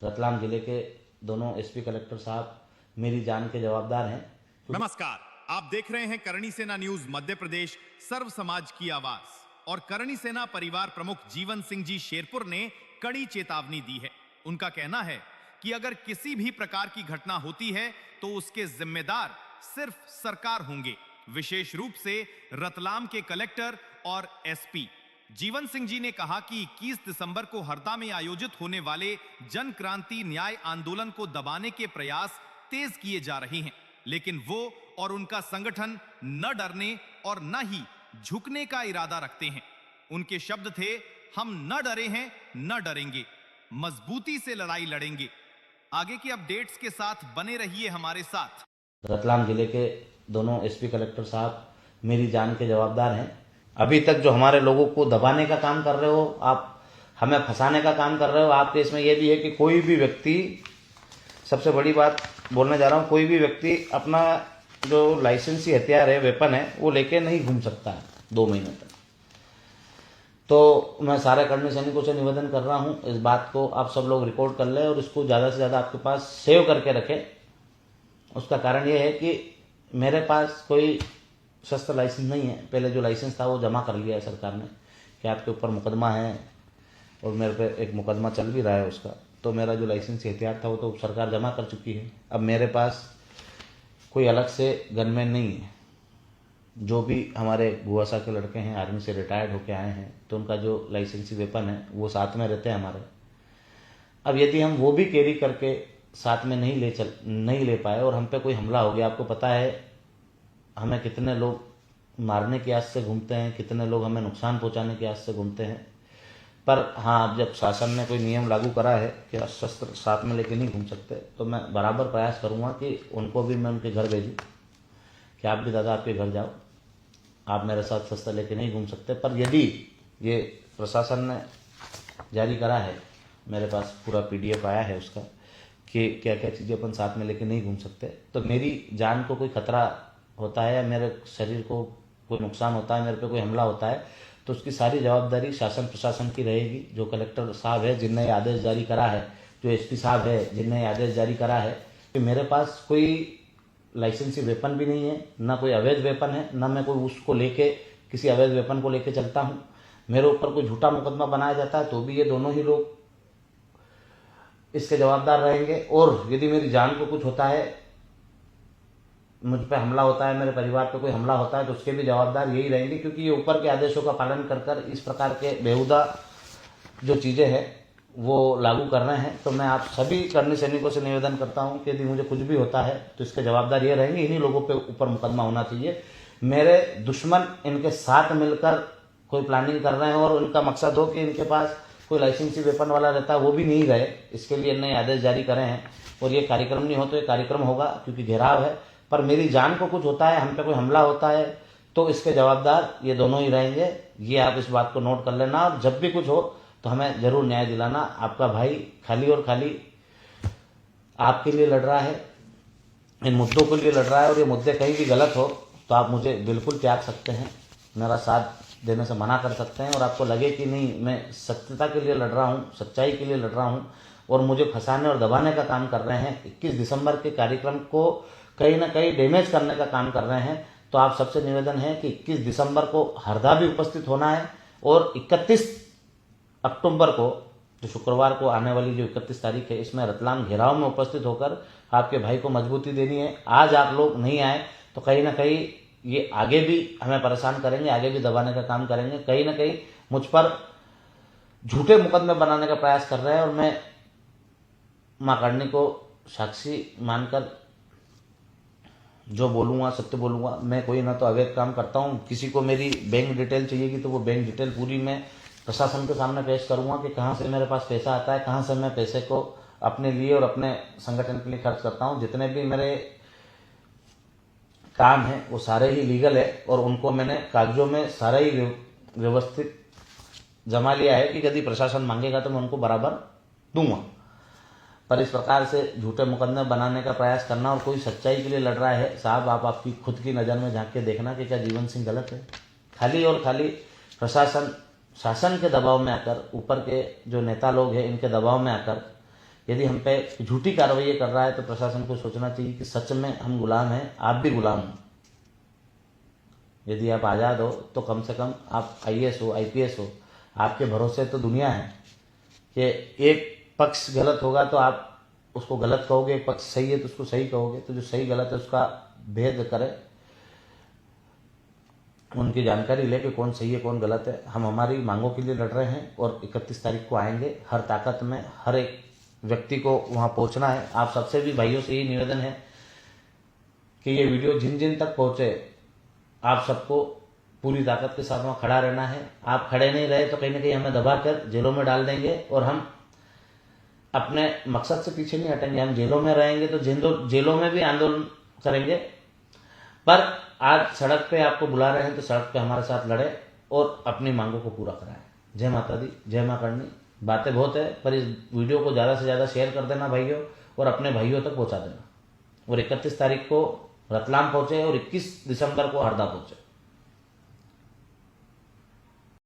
रतलाम जिले के दोनों एसपी कलेक्टर साहब मेरी जान के जवाबदार हैं। नमस्कार, आप देख रहे हैं करणी सेना न्यूज मध्य प्रदेश, सर्व समाज की आवाज। और करणी सेना परिवार प्रमुख जीवन सिंह जी शेरपुर ने कड़ी चेतावनी दी है। उनका कहना है कि अगर किसी भी प्रकार की घटना होती है तो उसके जिम्मेदार सिर्फ सरकार होंगे, विशेष रूप से रतलाम के कलेक्टर और एसपी। जीवन सिंह जी ने कहा कि 21 दिसंबर को हरदा में आयोजित होने वाले जन क्रांति न्याय आंदोलन को दबाने के प्रयास तेज किए जा रहे हैं, लेकिन वो और उनका संगठन न डरने और न ही झुकने का इरादा रखते हैं। उनके शब्द थे, हम न डरे हैं न डरेंगे, मजबूती से लड़ाई लड़ेंगे। आगे की अपडेट्स के साथ बने रहिए हमारे साथ। रतलाम जिले के दोनों एसपी कलेक्टर साहब मेरी जान के जवाबदार हैं। अभी तक जो हमारे लोगों को दबाने का काम कर रहे हो, आप हमें फंसाने का काम कर रहे हो। आपके इसमें यह भी है कि कोई भी व्यक्ति, सबसे बड़ी बात बोलने जा रहा हूँ, कोई भी व्यक्ति अपना जो लाइसेंसी हथियार है, वेपन है, वो लेके नहीं घूम सकता है 2 महीने तक। तो मैं सारे करणी सैनिकों से निवेदन कर रहा हूँ, इस बात को आप सब लोग रिकॉर्ड कर लें और इसको ज़्यादा से ज़्यादा आपके पास सेव करके रखें। उसका कारण ये है कि मेरे पास कोई शस्त्र लाइसेंस नहीं है। पहले जो लाइसेंस था वो जमा कर लिया है सरकार ने कि आपके ऊपर मुकदमा है, और मेरे पे एक मुकदमा चल भी रहा है उसका। तो मेरा जो लाइसेंसी हथियार था वो तो सरकार जमा कर चुकी है। अब मेरे पास कोई अलग से गनमैन नहीं है। जो भी हमारे भुआसा के लड़के हैं, आर्मी से रिटायर्ड होके आए हैं, तो उनका जो लाइसेंसी वेपन है वो साथ में रहते हैं हमारे। अब यदि हम वो भी कैरी करके साथ में नहीं ले पाए और हम पे कोई हमला हो गया, आपको पता है हमें कितने लोग मारने की आस से घूमते हैं, कितने लोग हमें नुकसान पहुंचाने की आस से घूमते हैं। पर हाँ, जब शासन ने कोई नियम लागू करा है कि शस्त्र साथ में लेके नहीं घूम सकते, तो मैं बराबर प्रयास करूँगा कि उनको भी मैं उनके घर भेजूँ कि आप भी दादा आपके घर जाओ, आप मेरे साथ शस्त्र लेके नहीं घूम सकते। पर यदि ये प्रशासन ने जारी करा है, मेरे पास पूरा PDF आया है उसका कि क्या क्या चीज़ें अपन साथ में लेके नहीं घूम सकते, तो मेरी जान को कोई खतरा होता है या मेरे शरीर को कोई नुकसान होता है, मेरे पे कोई हमला होता है, तो उसकी सारी जवाबदारी शासन प्रशासन की रहेगी। जो कलेक्टर साहब है जिनने ये आदेश जारी करा है, जो एसपी साहब है जिनने ये आदेश जारी करा है कि मेरे पास कोई लाइसेंसी वेपन भी नहीं है, ना कोई अवैध वेपन है, ना मैं कोई उसको लेके किसी अवैध वेपन को लेके चलता हूँ। मेरे ऊपर कोई झूठा मुकदमा बनाया जाता है तो भी ये दोनों ही लोग इसके जवाबदार रहेंगे। और यदि मेरी जान को कुछ होता है, मुझ पे हमला होता है, मेरे परिवार पे कोई हमला होता है, तो उसके भी जवाबदार यही रहेंगे, क्योंकि ये ऊपर के आदेशों का पालन कर इस प्रकार के बेहुदा जो चीज़ें हैं वो लागू कर रहे हैं। तो मैं आप सभी करणी सैनिकों से निवेदन करता हूं कि यदि मुझे कुछ भी होता है तो इसके जवाबदार ये रहेंगे, इन्हीं लोगों पे ऊपर मुकदमा होना चाहिए। मेरे दुश्मन इनके साथ मिलकर कोई प्लानिंग कर रहे हैं और उनका मकसद हो कि इनके पास कोई लाइसेंसी वेपन वाला रहता है, वो भी नहीं रहे, इसके लिए नए आदेश जारी करे हैं। और ये कार्यक्रम नहीं हो तो ये कार्यक्रम होगा, क्योंकि घेराव है। पर मेरी जान को कुछ होता है, हम पे कोई हमला होता है, तो इसके जवाबदार ये दोनों ही रहेंगे। ये आप इस बात को नोट कर लेना, और जब भी कुछ हो तो हमें जरूर न्याय दिलाना। आपका भाई खाली और खाली आपके लिए लड़ रहा है, इन मुद्दों के लिए लड़ रहा है, और ये मुद्दे कहीं भी गलत हो तो आप मुझे बिल्कुल त्याग सकते हैं, मेरा साथ देने से मना कर सकते हैं। और आपको लगे कि नहीं, मैं सत्यता के लिए लड़ रहा हूँ, सच्चाई के लिए लड़ रहा हूँ, और मुझे फंसाने और दबाने का काम कर रहे हैं, 21 दिसंबर के कार्यक्रम को कहीं ना कहीं डैमेज करने का काम कर रहे हैं, तो आप सबसे निवेदन है कि 21 दिसंबर को हरदा भी उपस्थित होना है, और 31 अक्टूबर को, जो शुक्रवार को आने वाली जो 31 तारीख है, इसमें रतलाम घेराव में उपस्थित होकर आपके भाई को मजबूती देनी है। आज आप लोग नहीं आए तो कहीं ना कहीं ये आगे भी हमें परेशान करेंगे, आगे भी दबाने का काम करेंगे, कहीं ना कहीं मुझ पर झूठे मुकदमे बनाने का प्रयास कर रहे हैं। और मैं मां करणी को साक्षी मानकर जो बोलूँगा सत्य बोलूँगा। मैं कोई ना तो अवैध काम करता हूँ, किसी को मेरी बैंक डिटेल चाहिएगी तो वो बैंक डिटेल पूरी मैं प्रशासन के सामने पेश करूँगा कि कहाँ से मेरे पास पैसा आता है, कहाँ से मैं पैसे को अपने लिए और अपने संगठन के लिए खर्च करता हूँ। जितने भी मेरे काम हैं वो सारे ही लीगल है, और उनको मैंने कागजों में सारा ही व्यवस्थित जमा लिया है कि यदि प्रशासन मांगेगा तो मैं उनको बराबर दूंगा। पर इस प्रकार से झूठे मुकदमे बनाने का प्रयास करना, और कोई सच्चाई के लिए लड़ रहा है, साहब आप आपकी खुद की नज़र में झांक के देखना कि क्या जीवन सिंह गलत है। खाली और खाली प्रशासन शासन के दबाव में आकर, ऊपर के जो नेता लोग हैं इनके दबाव में आकर यदि हम पे झूठी कार्रवाई कर रहा है तो प्रशासन को सोचना चाहिए कि सच में हम गुलाम हैं, आप भी गुलाम हो। यदि आप आज़ाद हो तो कम से कम आप IAS हो, IPS हो, आपके भरोसे तो दुनिया है कि एक पक्ष गलत होगा तो आप उसको गलत कहोगे, एक पक्ष सही है तो उसको सही कहोगे। तो जो सही गलत है उसका भेद करे, उनकी जानकारी ले कि कौन सही है कौन गलत है। हम हमारी मांगों के लिए लड़ रहे हैं और 31 तारीख को आएंगे। हर ताकत में हर एक व्यक्ति को वहाँ पहुँचना है। आप सबसे भी भाइयों से यही निवेदन है कि ये वीडियो जिन जिन तक पहुँचे, आप सबको पूरी ताकत के साथ वहाँ खड़ा रहना है। आप खड़े नहीं रहे तो कहीं ना कहीं हमें दबा कर जेलों में डाल देंगे और हम अपने मकसद से पीछे नहीं हटेंगे। हम जेलों में रहेंगे तो जेलों में भी आंदोलन करेंगे, पर आज सड़क पे आपको बुला रहे हैं तो सड़क पे हमारे साथ लड़े और अपनी मांगों को पूरा कराएं। जय माता दी, जय मां करनी। बातें बहुत है, पर इस वीडियो को ज़्यादा से ज़्यादा शेयर कर देना भाइयों, और अपने भाइयों तक पहुंचा देना। और 31 तारीख को रतलाम पहुंचे और 21 दिसंबर को हरदा पहुंचे।